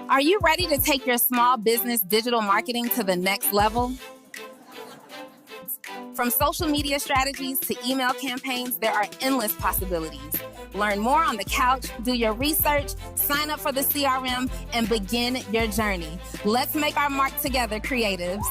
Are you ready to take your small business digital marketing to the next level? From social media strategies to email campaigns, there are endless possibilities. Learn more on the couch, do your research, sign up for the CRM, and begin your journey. Let's make our mark together, creatives.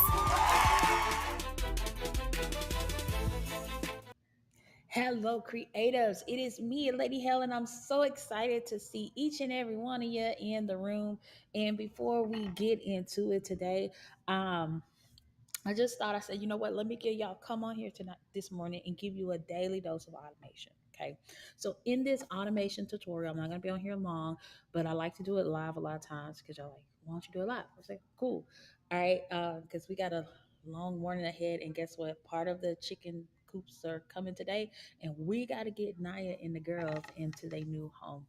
Hello, creatives. It is me, Lady Helen. I'm so excited to see each and every one of you in the room. And before we get into it today, I just thought I said, you know what? Let me get y'all come on here tonight, this morning, and give you a daily dose of automation. Okay. So in this automation tutorial, I'm not gonna be on here long, but I like to do it live a lot of times because y'all like, why don't you do it live? I was like, cool. All right, because we got a long morning ahead, and guess what? Part of the chicken coops are coming today, and we got to get Naya and the girls into their new home.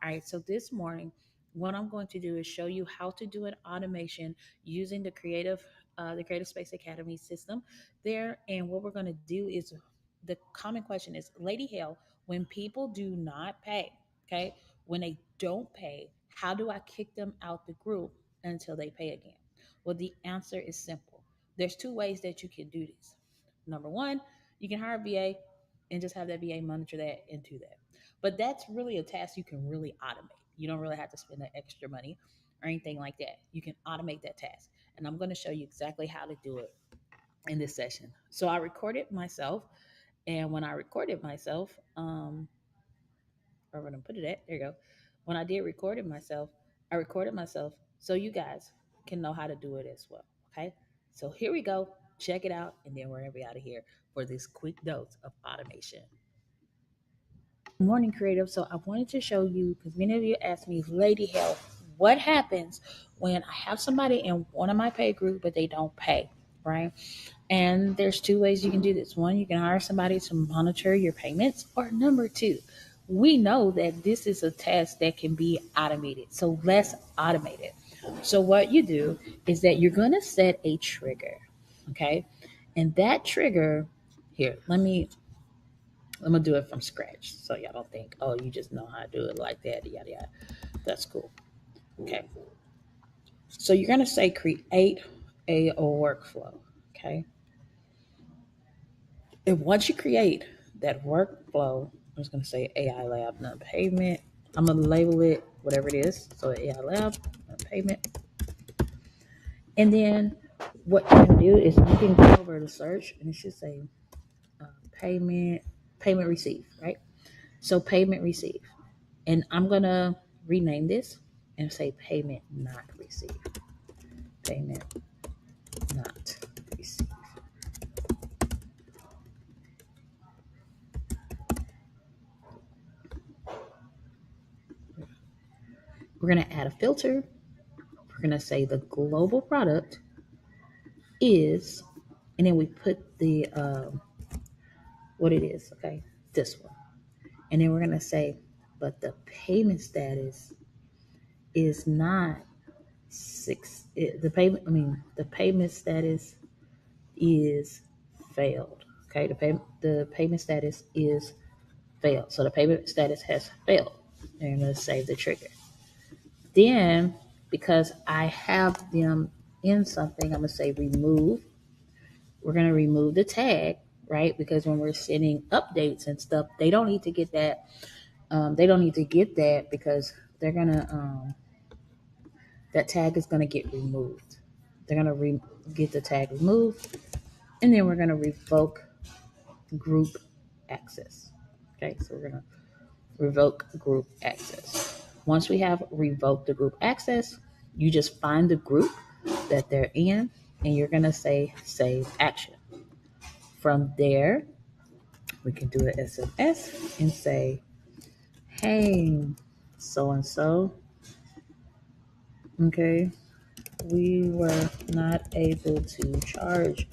All right. So this morning, what I'm going to do is show you how to do an automation using the Creative Space Academy system there. And what we're going to do is the common question is, Lady Hell, when people do not pay, okay, when they don't pay, how do I kick them out the group until they pay again? Well, the answer is simple. There's two ways that you can do this. Number one, you can hire a VA and just have that VA monitor that and do that. But that's really a task you can really automate. You don't really have to spend that extra money or anything like that. You can automate that task. And I'm going to show you exactly how to do it in this session. So I recorded myself, and when I recorded myself, or when I put it at, there you go. When I did record it myself, I recorded myself so you guys can know how to do it as well. Okay. So here we go. Check it out, and then we're gonna be out of here for this quick dose of automation. Morning creative. So I wanted to show you because many of you asked me, Lady Health, what happens when I have somebody in one of my pay group but they don't pay, right? And there's two ways you can do this. One, you can hire somebody to monitor your payments, or number two, we know that this is a task that can be automated. So let's automate it. So what you do is that you're going to set a trigger, okay? And that trigger, here, I'm gonna do it from scratch so y'all don't think, oh, you just know how to do it like that, yada yada. That's cool. Okay. So you're gonna say create a workflow. Okay. And once you create that workflow, I'm just gonna say AI lab non payment. I'm gonna label it whatever it is. So AI lab non payment. And then what you can do is you can go over to search and it should say payment receive, right? So payment receive. And I'm going to rename this and say payment not received. Payment not received. We're going to add a filter. We're going to say the global product is, and then we put the, what it is, okay, this one. And then we're going to say, but the payment status is not the payment status is failed. Okay, the payment status is failed. So the payment status has failed. And you're going to save the trigger. Then, because I have them in something, I'm going to say remove. We're going to remove the tag, right? Because when we're sending updates and stuff, they don't need to get that. They don't need to get that because they're going to, that tag is going to get removed. They're going to get the tag removed. And then we're going to revoke group access. Okay, so we're going to revoke group access. Once we have revoked the group access, you just find the group that they're in and you're going to say save action. From there, we can do an SMS and say, hey, so and so, okay, we were not able to charge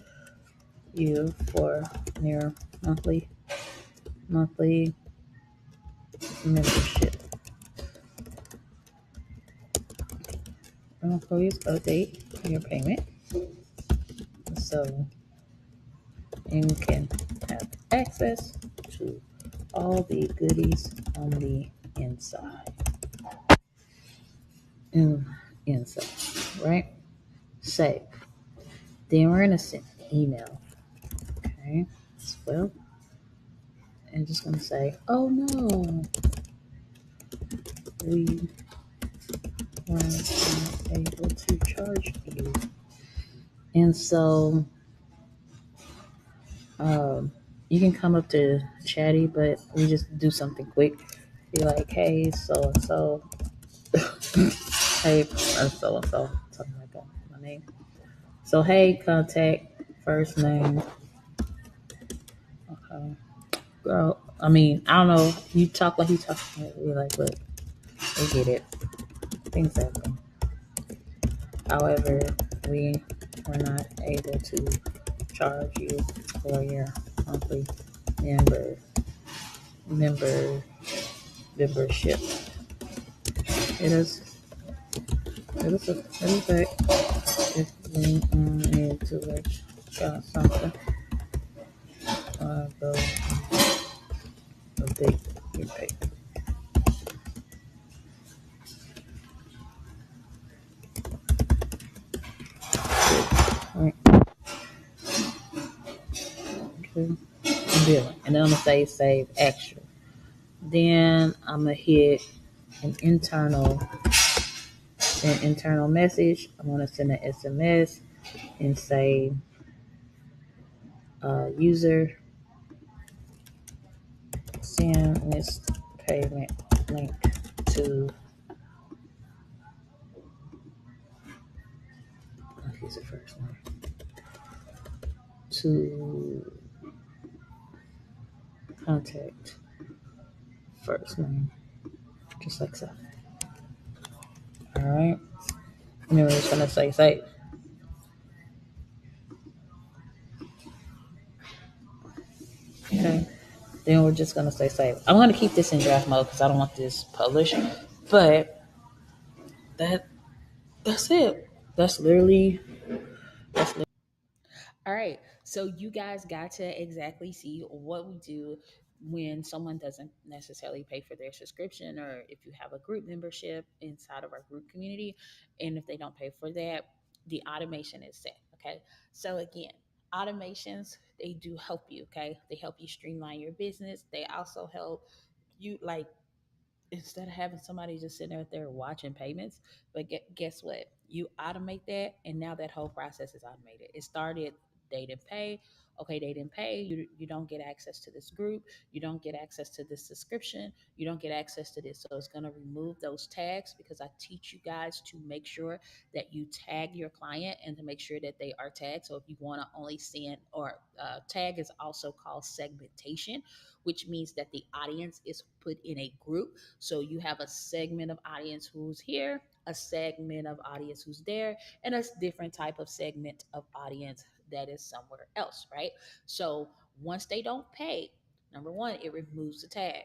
you for your monthly membership. Please update your payment so you can have access to all the goodies on the inside. and insert, right? Save. Then we're gonna send an email. Okay. Well, and just gonna say, oh no, we weren't able to charge you. And so um, you can come up to Chatty, but we just do something quick. Be like, hey, so and so, hey, so and so, something like that. My name. So hey, contact first name. Okay, girl. I mean, I don't know. You talk like you talk. We're like, but we get it. Things happen. However, we were not able to charge you for your monthly member member membership. It is it is back if we need to work out something. Go update your pay. Alright, okay. Billing. And then I'm gonna say save extra. Then I'm gonna hit an internal message. I'm gonna send an SMS and say user send missed payment link to use it first name to contact first name, just like so. All right, and then we're just gonna say save. Okay, then we're just gonna say save. I'm gonna keep this in draft mode because I don't want this published, but that that's it. That's literally that's literally. All right. So you guys got to exactly see what we do when someone doesn't necessarily pay for their subscription, or if you have a group membership inside of our group community, and if they don't pay for that, the automation is set. Okay. So again, automations, they do help you. Okay. They help you streamline your business. They also help you, like, instead of having somebody just sitting out there watching payments. But guess what? You automate that, and now that whole process is automated. It started, they didn't pay. Okay, they didn't pay. You don't get access to this group. You don't get access to this subscription. You don't get access to this. So it's going to remove those tags, because I teach you guys to make sure that you tag your client and to make sure that they are tagged. So if you want to only send, or tag is also called segmentation, which means that the audience is put in a group. So you have a segment of audience who's here, a segment of audience who's there, and a different type of segment of audience that is somewhere else, right? So once they don't pay, number one, it removes the tag.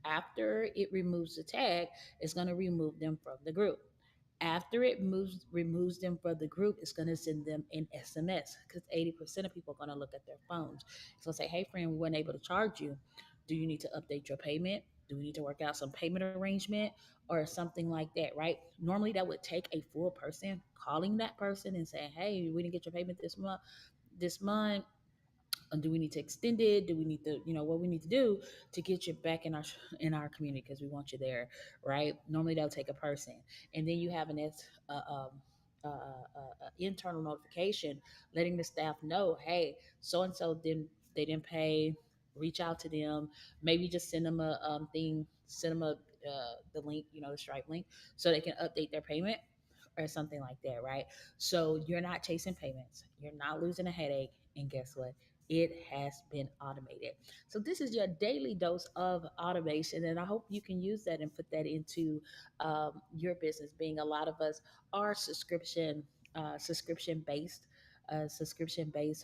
After it removes the tag, it's going to remove them from the group. After it removes them from the group, it's going to send them an SMS, because 80% of people are going to look at their phones. It's going to say, hey, friend, we weren't able to charge you. Do you need to update your payment? Do we need to work out some payment arrangement or something like that, right? Normally, that would take a full person calling that person and saying, hey, we didn't get your payment this month. This month, do we need to extend it? Do we need to, what we need to do to get you back in our community, because we want you there, right? Normally that'll take a person, and then you have internal notification letting the staff know, hey, so and so didn't they didn't pay. Reach out to them, maybe just send them a thing, send them the link, the Stripe link, so they can update their payment or something like that, right? So you're not chasing payments, you're not losing a headache, and guess what? It has been automated. So this is your daily dose of automation, and I hope you can use that and put that into your business. Being a lot of us are subscription based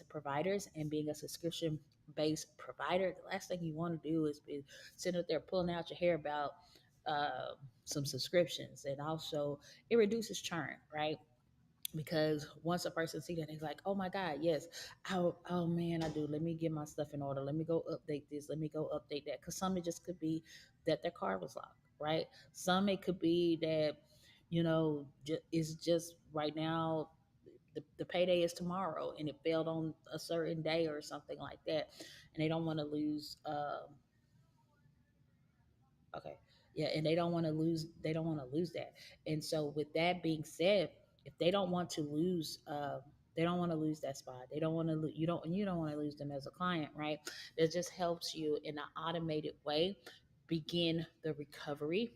providers, and being a subscription based provider, the last thing you want to do is be sitting up there pulling out your hair about uh, some subscriptions. And also, it reduces churn, right? Because once a person sees that, he's like, oh my god, yes, oh man, I do, let me get my stuff in order, let me go update this, let me go update that. Because some, it just could be that their car was locked, right? Some, it could be that is just right now. The payday is tomorrow, and it failed on a certain day or something like that, and they don't want to lose. Okay. Yeah, and they don't want to lose that. And so with that being said, if they don't want to lose they don't want to lose that spot. They don't want to you don't want to lose them as a client, right? That just helps you in an automated way begin the recovery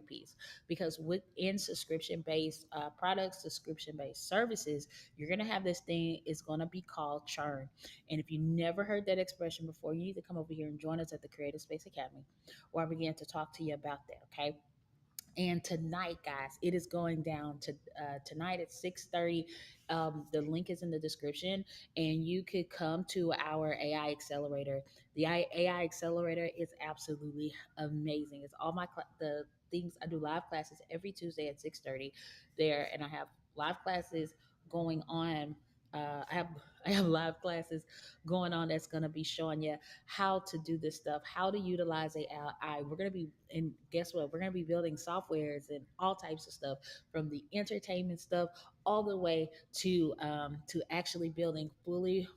piece, because within subscription based products, subscription based services, you're going to have this thing, it's going to be called churn. And if you never heard that expression before, you need to come over here and join us at the Creative Space Academy, where I begin to talk to you about that. Okay. And tonight, guys, it is going down to tonight at 6:30. The link is in the description, and you could come to our AI accelerator. The AI accelerator is absolutely amazing. It's all the things I do live classes every Tuesday at 6:30 there, and I have live classes going on. I have I have live classes going on that's going to be showing you how to do this stuff, how to utilize AI. We're going to be, and guess what? We're going to be building softwares and all types of stuff, from the entertainment stuff all the way to actually building fully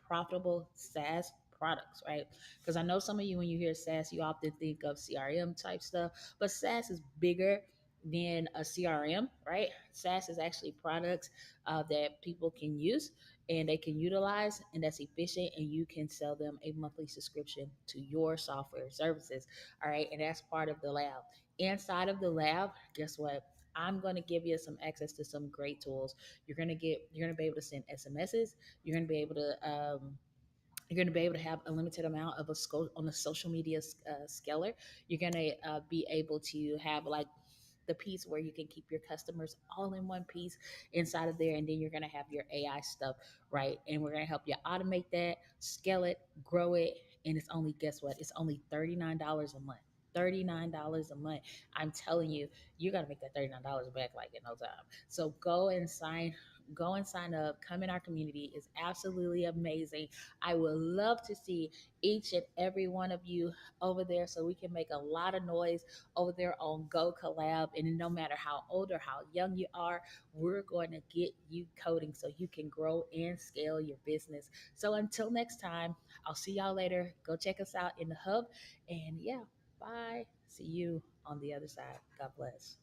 profitable SaaS products, right? Because I know some of you, when you hear SaaS, you often think of CRM type stuff, but SaaS is bigger than a CRM, right? SaaS is actually products that people can use and they can utilize, and that's efficient, and you can sell them a monthly subscription to your software services. All right, and that's part of the lab. Inside of the lab, guess what? I'm going to give you some access to some great tools. You're going to be able to send SMSs. You're going to be able to you're going to be able to have a limited amount of a scope on the social media scaler. You're going to be able to have like the piece where you can keep your customers all in one piece inside of there, and then you're going to have your AI stuff, right? And we're going to help you automate that, scale it, grow it, and it's only, guess what? It's only $39 a month. $39 a month. I'm telling you, you're gonna make that $39 back like in no time. So go and sign up. Come in our community. It's absolutely amazing. I would love to see each and every one of you over there, so we can make a lot of noise over there on Go Collab. And no matter how old or how young you are, we're going to get you coding so you can grow and scale your business. So until next time, I'll see y'all later. Go check us out in the hub. And yeah, bye. See you on the other side. God bless.